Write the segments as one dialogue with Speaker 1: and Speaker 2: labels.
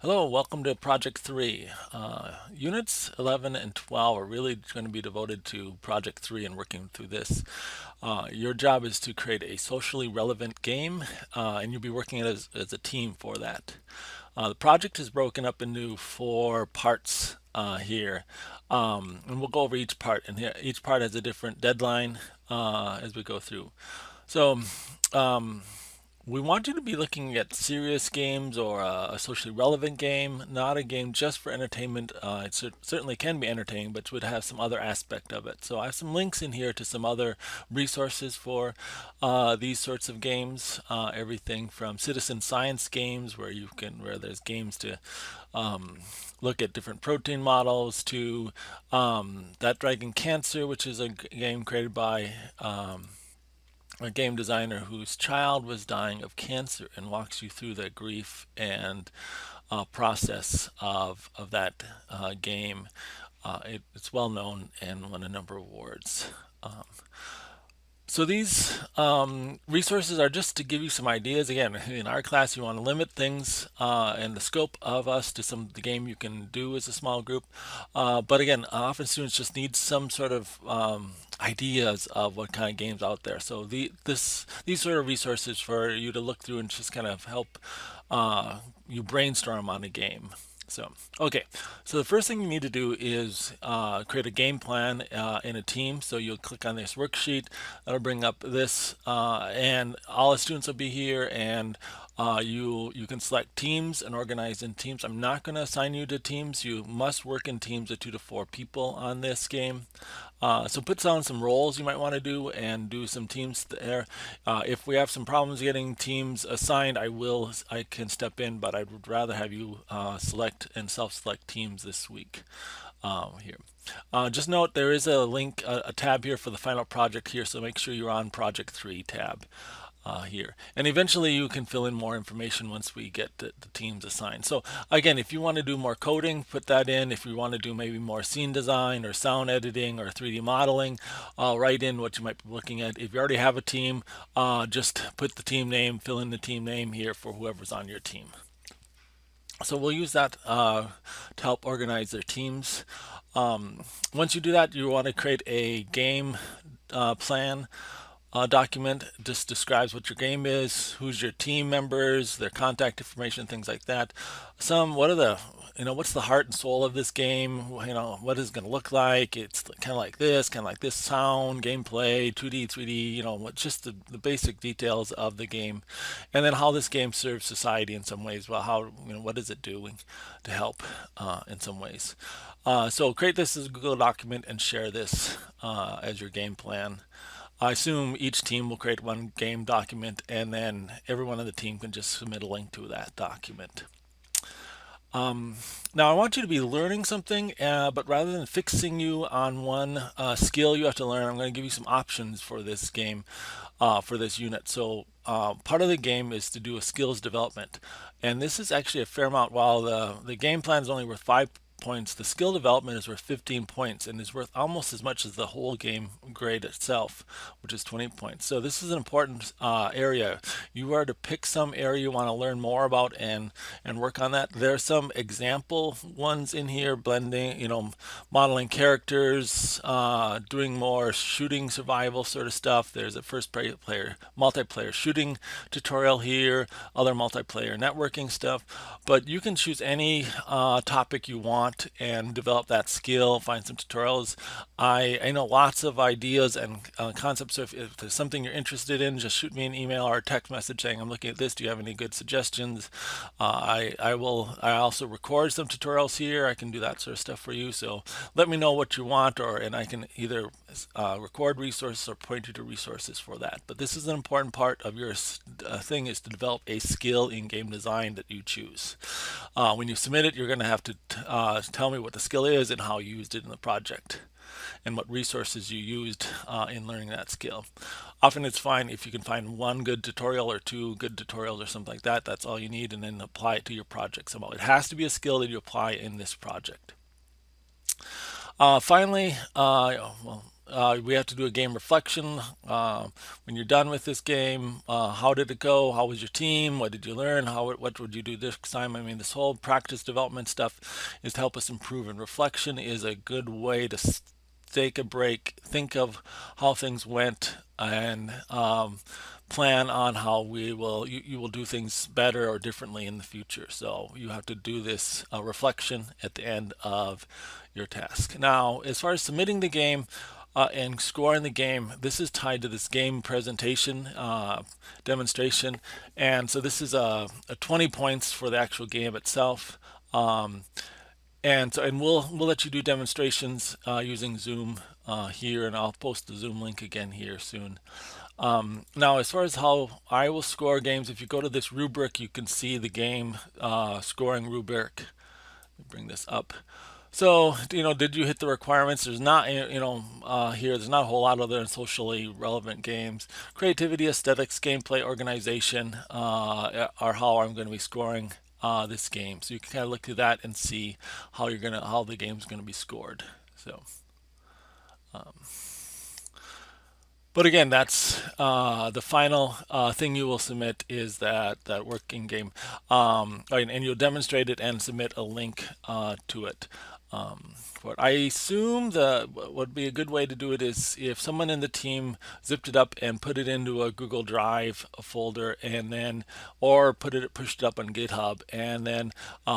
Speaker 1: Hello, welcome to Project 3. Units 11 and 12 are really going to be devoted to Project 3 and working through this. Your job is to create a socially relevant game, and you'll be working as a team for that. The project is broken up into four parts here, and we'll go over each part. And here, each part has a different deadline as we go through. So, um, we want you to be looking at serious games or a socially relevant game, not a game just for entertainment. It certainly can be entertaining, but would have some other aspect of it. So I have some links in here to some other resources for these sorts of games. Everything from citizen science games, where there's games to look at different protein models, to That Dragon Cancer, which is a game created by a game designer whose child was dying of cancer and walks you through the grief and process of that game. It's well known and won a number of awards. Um, so these resources are just to give you some ideas. Again, in our class, you want to limit things and the scope of us to some of the game you can do as a small group. But again, often students just need some sort of ideas of what kind of games out there. So these sort of resources for you to look through and just kind of help you brainstorm on a game. So, okay. So the first thing you need to do is create a game plan in a team. So you'll click on this worksheet. That'll bring up this, and all the students will be here, and you can select teams and organize in teams. I'm not going to assign you to teams. You must work in teams of 2 to 4 people on this game. So put down some roles you might want to do and do some teams there. If we have some problems getting teams assigned, I can step in, but I would rather have you select and self-select teams this week here. Just note there is a link, a tab here for the final project here, so make sure you're on Project 3 tab here. And eventually you can fill in more information once we get the teams assigned. So again, if you want to do more coding, put that in. If you want to do maybe more scene design or sound editing or 3D modeling, write in what you might be looking at. If you already have a team, just put the team name, fill in the team name here for whoever's on your team. So we'll use that to help organize their teams. Once you do that, you want to create a game plan document. Just describes what your game is, who's your team members, their contact information, things like that. What are what's the heart and soul of this game? What is it going to look like? It's kind of like this sound, gameplay, 2D, 3D, just the basic details of the game. And then how this game serves society in some ways. Well, what is it doing to help in some ways? So create this as a Google document and share this as your game plan. I assume each team will create one game document, and then everyone on the team can just submit a link to that document. Now I want you to be learning something, but rather than fixing you on one skill you have to learn, I'm going to give you some options for this game, for this unit. So part of the game is to do a skills development, and this is actually a fair amount. While the game plan is only worth 5 points, the skill development is worth 15 points and is worth almost as much as the whole game grade itself, which is 20 points. So this is an important area. You are to pick some area you want to learn more about and work on that. There are some example ones in here, blending, modeling characters, doing more shooting survival sort of stuff. There's a first player multiplayer shooting tutorial here, other multiplayer networking stuff, but you can choose any topic you want and develop that skill, find some tutorials. I know lots of ideas and concepts. So if there's something you're interested in, just shoot me an email or a text message saying, I'm looking at this. Do you have any good suggestions? I also record some tutorials here. I can do that sort of stuff for you. So let me know what you want, and I can either record resources or point you to resources for that. But this is an important part of your thing, is to develop a skill in game design that you choose. When you submit it, you're going to have to tell me what the skill is and how you used it in the project and what resources you used in learning that skill. Often it's fine if you can find one good tutorial or 2 good tutorials or something like that. That's all you need, and then apply it to your project somehow. It has to be a skill that you apply in this project. Finally, well, we have to do a game reflection. When you're done with this game, how did it go? How was your team? What did you learn? What would you do this time? I mean, this whole practice development stuff is to help us improve, and reflection is a good way to take a break, think of how things went, and plan on how you will do things better or differently in the future. So you have to do this reflection at the end of your task. Now, as far as submitting the game and scoring the game, this is tied to this game presentation demonstration, and so this is a 20 points for the actual game itself. And we'll let you do demonstrations using Zoom here, and I'll post the Zoom link again here soon. Now, as far as how I will score games, if you go to this rubric, you can see the game scoring rubric. Let me bring this up. So, did you hit the requirements? There's not, here, there's not a whole lot other than socially relevant games. Creativity, aesthetics, gameplay, organization are how I'm going to be scoring this game. So you can kind of look through that and see how the game's gonna be scored. So, but again, that's the final thing you will submit is that working game, and you'll demonstrate it and submit a link to it. What I assume what would be a good way to do it is if someone in the team zipped it up and put it into a Google Drive folder, and then or pushed it up on GitHub, and then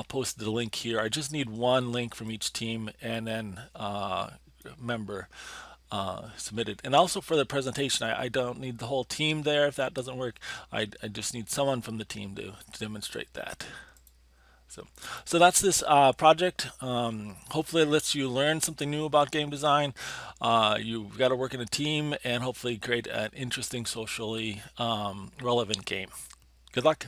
Speaker 1: posted the link here. I just need one link from each team, and then member submitted. And also for the presentation, I don't need the whole team there if that doesn't work. I just need someone from the team to demonstrate that. So that's this project. Hopefully it lets you learn something new about game design. You've got to work in a team and hopefully create an interesting socially relevant game. Good luck.